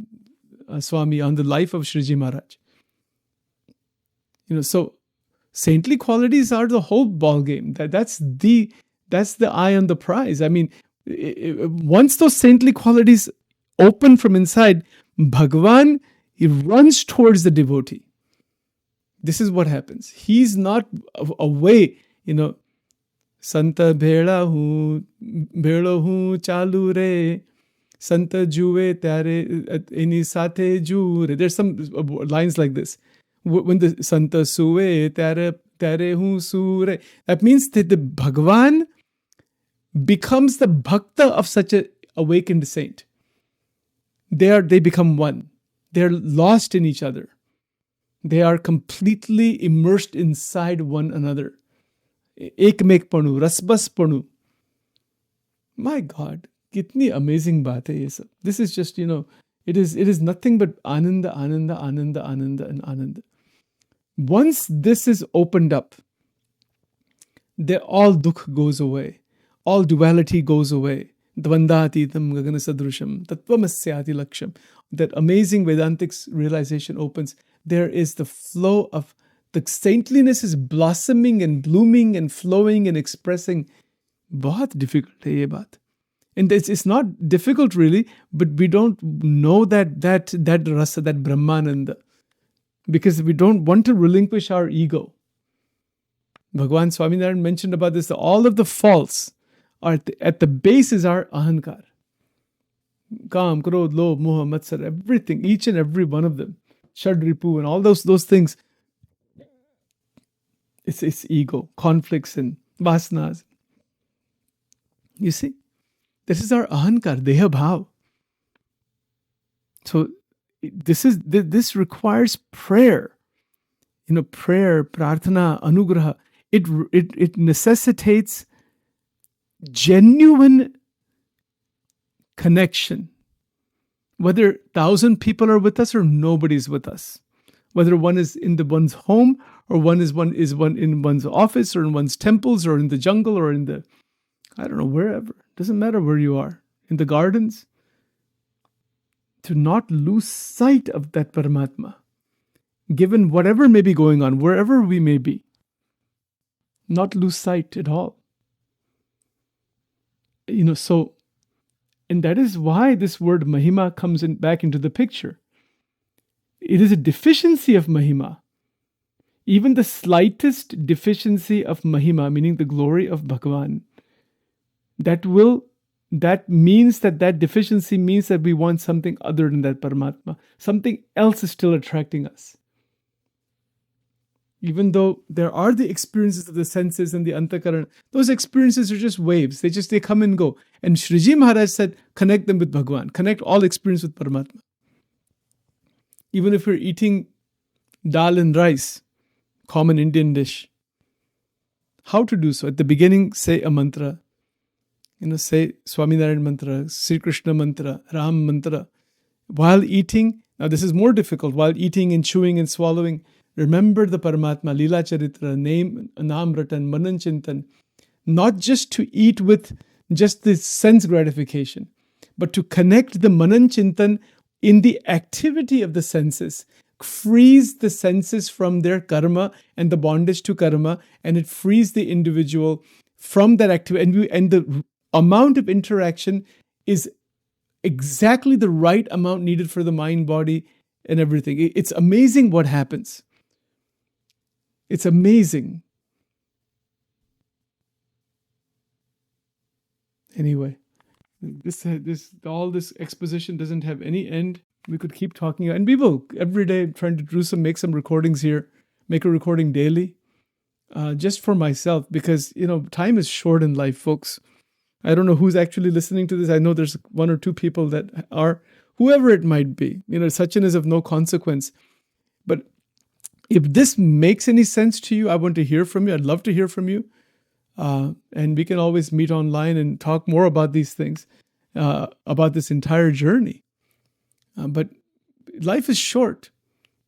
Swami on the life of Shriji Maharaj. So saintly qualities are the whole ball game. That's the eye on the prize. I mean, once those saintly qualities open from inside, Bhagavan, he runs towards the devotee. This is what happens. He's not away, Santa bhela hu chalu re, Santa juve tare eni sathe jure. There's some lines like this. When the Santa suve tare hu sure. That means that the Bhagavan becomes the bhakta of such a awakened saint. They become one. They're lost in each other. They are completely immersed inside one another. Ekmek panu, rasbas panu. My God, kitni amazing baat hai ye sab. This is just, it is nothing but ananda, ananda, ananda, ananda, and ananda. Once this is opened up, all dukh goes away. All duality goes away. Dvandatitam gagana sadrusham tattvamasya laksham. That amazing Vedantic realization opens. There is the flow of the saintliness is blossoming and blooming and flowing and expressing. Bahut difficult hai ye baat. And it's not difficult really, but we don't know that rasa, that Brahmananda, because we don't want to relinquish our ego. Bhagavan Swaminarayan mentioned about this. All of the faults are at the base is our ahankar. Kam, krodh, lobh, moha, matsar, everything, each and every one of them. Shadripu and all those things. It's ego, conflicts and vasanas. You see? This is our ahankar, deha bhav. So this requires prayer. Prayer, prarthana, anugraha. It necessitates genuine connection. Whether 1,000 people are with us or nobody's with us. Whether one is in one's home or one is in one's office or in one's temples or in the jungle or in the, I don't know, wherever. Doesn't matter where you are. In the gardens. To not lose sight of that Paramatma. Given whatever may be going on, wherever we may be. Not lose sight at all. So, and that is why this word Mahima comes back into the picture. It is a deficiency of Mahima. Even the slightest deficiency of Mahima, meaning the glory of Bhagavan, that means that deficiency means that we want something other than that Paramatma. Something else is still attracting us. Even though there are the experiences of the senses and the Antakaran, those experiences are just waves. They come and go. And Shriji Maharaj said, connect them with Bhagavan. Connect all experience with Paramatma. Even if you're eating dal and rice, common Indian dish, how to do so? At the beginning, say a mantra. Say Swaminarayan mantra, Sri Krishna mantra, Ram mantra. While eating, now this is more difficult, while eating and chewing and swallowing, remember the Paramatma, Leela Charitra, Naam Ratan, Manan Chintan. Not just to eat with just the sense gratification, but to connect the Manan Chintan in the activity of the senses. Frees the senses from their karma and the bondage to karma, and it frees the individual from that activity. And the amount of interaction is exactly the right amount needed for the mind, body, and everything. It's amazing what happens. It's amazing. Anyway, all this exposition doesn't have any end. We could keep talking, and we will every day trying to make some recordings here, make a recording daily, just for myself, because time is short in life, folks. I don't know who's actually listening to this. I know there's one or two people that are, whoever it might be. Sachin is of no consequence, but If this makes any sense to you, I want to hear from you. I'd love to hear from you. And we can always meet online and talk more about these things, about this entire journey. But life is short.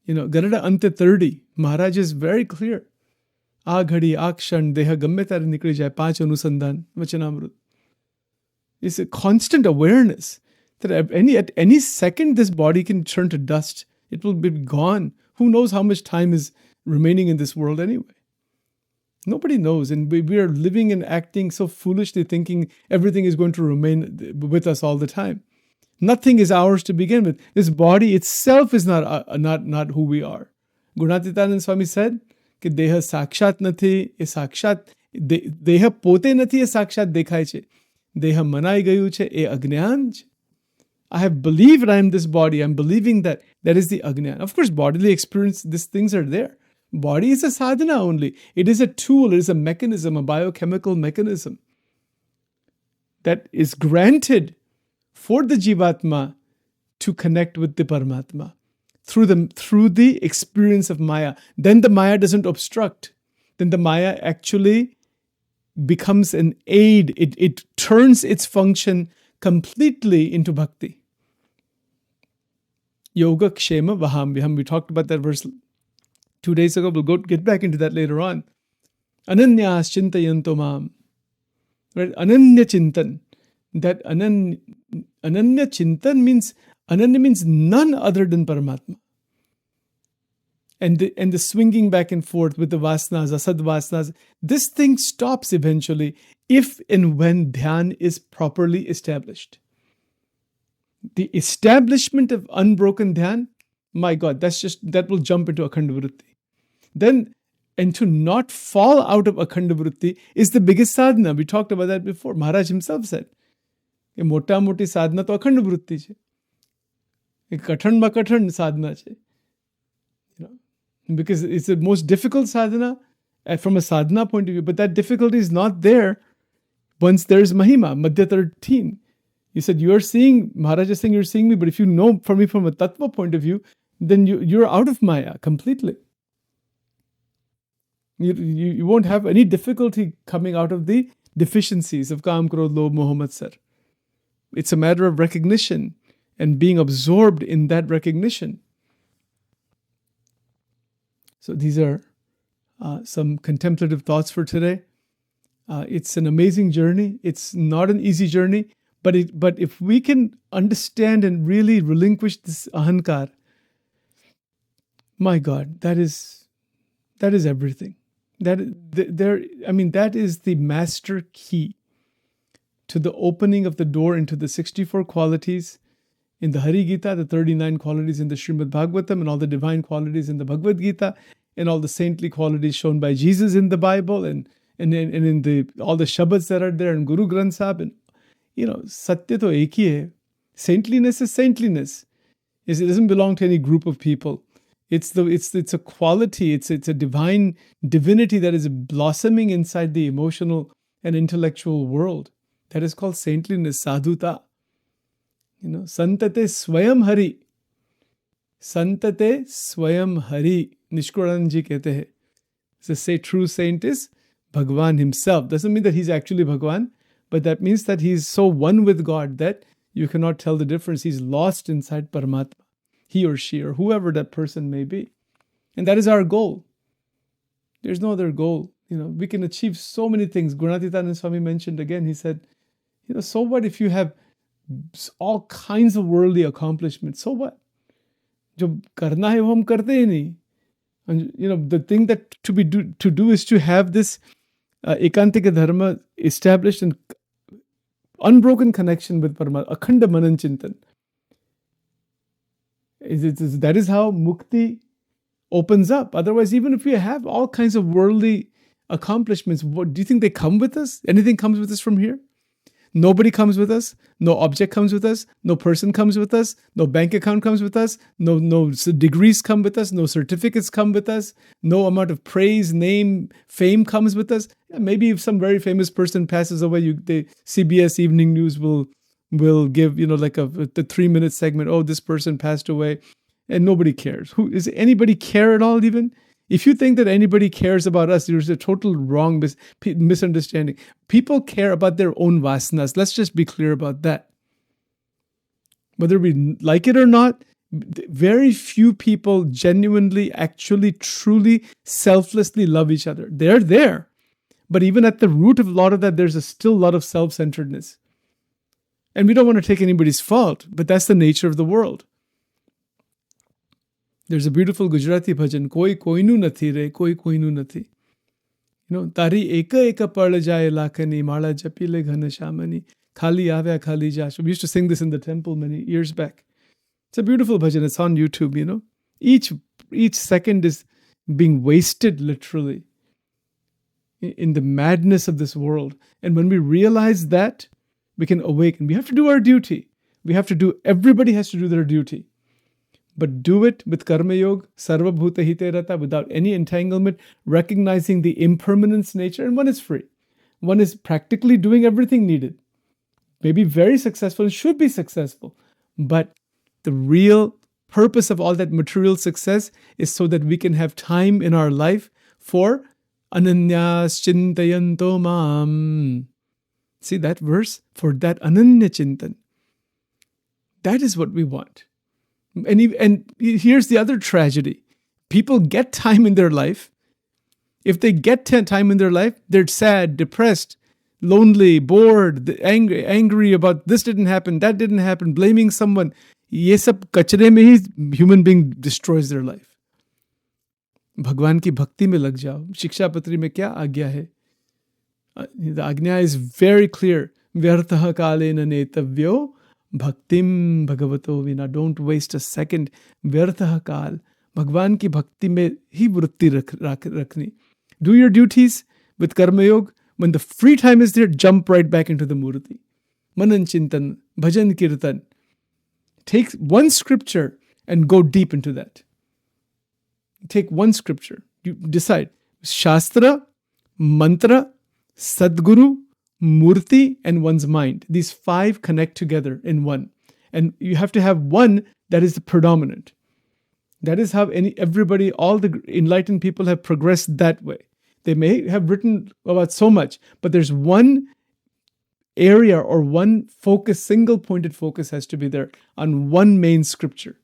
Ganada ante 30. Maharaj is very clear. A ghadi, a kshan, deha gamme tare nikli jaye, 5 anusandhan, Vachanamrut. It's a constant awareness that at any second this body can turn to dust. It will be gone. Who knows how much time is remaining in this world anyway? Nobody knows. And we are living and acting so foolishly, thinking everything is going to remain with us all the time. Nothing is ours to begin with. This body itself is not who we are. Gunatitanand Swami said, कि देह साक्षात નથી એ સાક્ષાત દેહ પોતે નથી એ સાક્ષાત દેખાય છે. દેહ મનાઈ ગયું છે એ અજ્ઞાન છે. I have believed I am this body. I'm believing that is the ajnan. Of course, bodily experience, these things are there. Body is a sadhana only. It is a tool. It is a mechanism, a biochemical mechanism that is granted for the Jivatma to connect with the Paramatma through the experience of Maya. Then the Maya doesn't obstruct. Then the Maya actually becomes an aid. It turns its function completely into bhakti. Yoga kshema vaham. We talked about that verse 2 days ago. We'll get back into that later on. Ananyas chintayanto mam. Right? Ananya chintan. That ananya chintan means none other than Paramatma. And the swinging back and forth with the vasanas, asad vasanas, this thing stops eventually if and when dhyan is properly established. The establishment of unbroken dhyan, my God, that will jump into akhanda vritti. Then, and to not fall out of akhanda vritti is the biggest sadhana. We talked about that before. Maharaj himself said, mota moti sadhana to akhanda vritti che. Kathan ma kathan sadhana che. Because it's the most difficult sadhana from a sadhana point of view, but that difficulty is not there once there's Mahima, Madhya 13. You said, Maharaj is saying you're seeing me, but if you know from me from a tattva point of view, then you're out of Maya completely. You won't have any difficulty coming out of the deficiencies of Kam, Krodh, Lobh, Moh, Matsar. It's a matter of recognition and being absorbed in that recognition. So these are some contemplative thoughts for today. It's an amazing journey. It's not an easy journey, but if we can understand and really relinquish this ahankar, my God, that is everything. That is the master key to the opening of the door into the 64 qualities in the Hari Gita, the 39 qualities in the Srimad Bhagavatam, and all the divine qualities in the Bhagavad Gita, and all the saintly qualities shown by Jesus in the Bible, and in all the Shabads that are there, and Guru Granth Sahib, and Satya to ek hi hai. Saintliness is saintliness. It doesn't belong to any group of people. It's a quality. It's a divine divinity that is blossoming inside the emotional and intellectual world. That is called saintliness, sadhuta. Santate swayam hari. Santate swayam hari. Nishkuranand ji kehte hai. So say true saint is Bhagwan himself. Doesn't mean that he's actually Bhagwan, but that means that he's so one with God that you cannot tell the difference. He's lost inside Paramatma. He or she or whoever that person may be. And that is our goal. There's no other goal. We can achieve so many things. Gunatitanand Swami mentioned again, he said, so what if you have all kinds of worldly accomplishments? So what? Jo karna hai wo hum karte hi nahi. And the thing that to do is to have this ekantika dharma established and unbroken connection with Paramatma, akhanda manan chintan. That is how mukti opens up. Otherwise, even if we have all kinds of worldly accomplishments, what do you think they come with us? Anything comes with us from here? Nobody comes with us. No object comes with us. No person comes with us. No bank account comes with us. No degrees come with us. No certificates come with us. No amount of praise, name, fame comes with us. Maybe if some very famous person passes away, the CBS Evening News will give like the 3-minute segment. Oh, this person passed away, and nobody cares. Does anybody care at all? Even If you think that anybody cares about us, there's a total wrong misunderstanding. People care about their own vasanas. Let's just be clear about that. Whether we like it or not, very few people genuinely, actually, truly, selflessly love each other. They're there. But even at the root of a lot of that, there's still a lot of self-centeredness. And we don't want to take anybody's fault, but that's the nature of the world. There's a beautiful Gujarati bhajan, Koi koinu nathi re, koi koinu nathi. Tari eka parla jaye lakani, mala japile ghana shamani, khali avya khali jash. We used to sing this in the temple many years back. It's a beautiful bhajan. It's on YouTube, Each second is being wasted literally in the madness of this world. And when we realize that, we can awaken. We have to do our duty. Everybody has to do their duty. But do it with karma yoga, sarva bhuta hite rata, without any entanglement, recognizing the impermanence nature. And one is free. One is practically doing everything needed. Maybe very successful and should be successful. But the real purpose of all that material success is so that we can have time in our life for ananyas chintayanto mam. See that verse? For that ananya chintan. That is what we want. And here's the other tragedy. People get time in their life. If they get time in their life, they're sad, depressed, lonely, bored, angry about this didn't happen, that didn't happen, blaming someone. Ye sab kachre mein hi human being destroys their life. Bhagwan ki bhakti mein lag jao. Shiksha patri mein kya agya hai? The Agnya is very clear. Vyartaha kalena netavyo bhaktim bhagavato vina. Don't waste a second. Vyartaha kal. Bhagwan ki bhakti mein hi vritti rakhni. Do your duties with karma yoga. When the free time is there, jump right back into the murti. Manan chintan, bhajan kirtan. Take one scripture and go deep into that. Take one scripture. You decide. Shastra, mantra, Sadguru, Murti, and one's mind. These 5 connect together in one. And you have to have one that is the predominant. That is how everybody, all the enlightened people have progressed that way. They may have written about so much, but there's one area or one focus, single-pointed focus has to be there on one main scripture.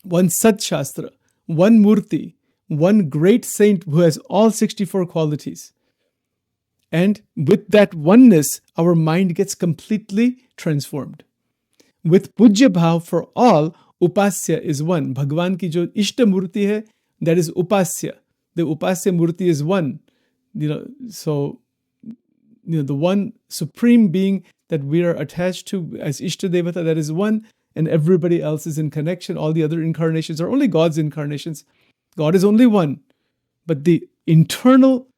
One Sat Shastra, one Murti, one great saint who has all 64 qualities. And with that oneness, our mind gets completely transformed. With Pujya Bhav for all, Upasya is one. Bhagwan ki jo Ishta Murti hai, that is Upasya. The Upasya Murti is one. So the one supreme being that we are attached to as Ishta Devata, that is one, and everybody else is in connection. All the other incarnations are only God's incarnations. God is only one. But the internal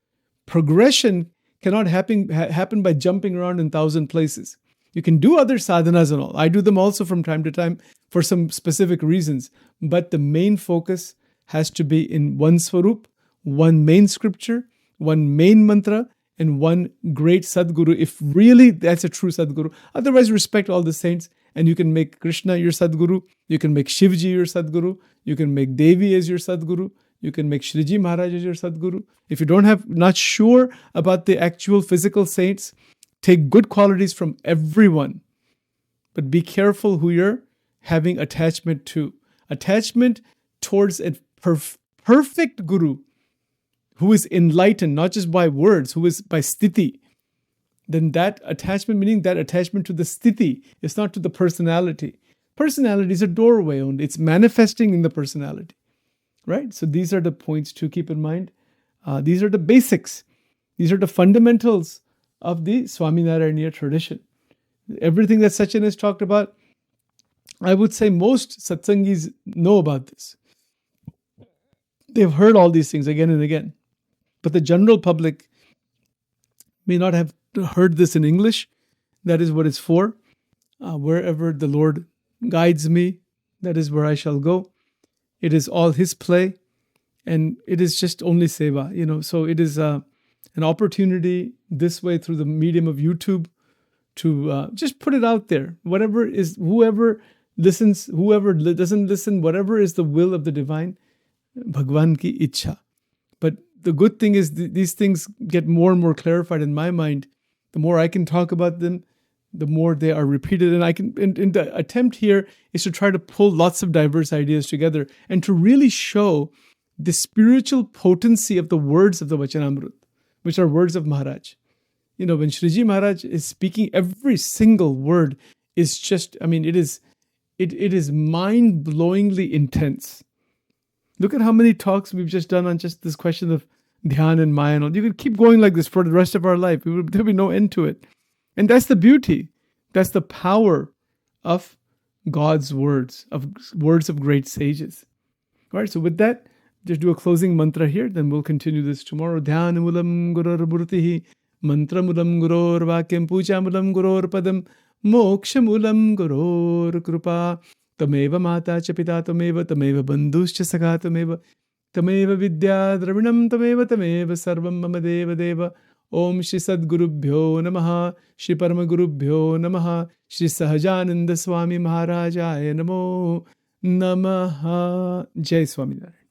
progression cannot happen by jumping around in 1,000 places. You can do other sadhanas and all. I do them also from time to time for some specific reasons. But the main focus has to be in one Swarup, one main scripture, one main mantra, and one great Sadguru, if really that's a true Sadguru. Otherwise, respect all the saints, and you can make Krishna your Sadguru, you can make Shivji your Sadguru, you can make Devi as your Sadguru, you can make Shriji Maharaj as your Sadguru. If you not sure about the actual physical saints, take good qualities from everyone. But be careful who you're having attachment to. Attachment towards a perfect Guru who is enlightened, not just by words, who is by sthiti. Then that attachment, meaning that attachment to the sthiti, is not to the personality. Personality is a doorway only. It's manifesting in the personality. Right? So these are the points to keep in mind. These are the basics. These are the fundamentals of the Swaminarayan tradition. Everything that Sachin has talked about, I would say most satsangis know about this. They've heard all these things again and again. But the general public may not have heard this in English. That is what it's for. Wherever the Lord guides me, that is where I shall go. It is all His play, and it is just only seva, So it is an opportunity this way through the medium of YouTube to just put it out there. Whoever listens, whoever doesn't listen, whatever is the will of the divine, Bhagwan ki ichha. But the good thing is these things get more and more clarified in my mind. The more I can talk about them, the more they are repeated. And I can, in the attempt here is to try to pull lots of diverse ideas together and to really show the spiritual potency of the words of the Vachanamrut, which are words of Maharaj. You know, when Shriji Maharaj is speaking, every single word is just, I mean, it is mind-blowingly intense. Look at how many talks we've just done on just this question of dhyan and maya and all. You could keep going like this for the rest of our life. There'll be no end to it. And that's the beauty. That's the power of God's words of great sages. All right, so with that, just do a closing mantra here, then we'll continue this tomorrow. Dhyanamulam gurur murtihi, mantramulam gurur vakyam, pujamulam gurur padam, mokshamulam gurur kripa, tameva mata cha pita tameva, tameva bandhuscha sakha tameva vidya dravinam tameva sarvam mama deva deva. Om Shri Sadgurubhyo Namaha, Shri Paramagurubhyo Namaha, Shri Sahajananda Swami Maharajaya Namo Namaha. Jai Swaminarayan.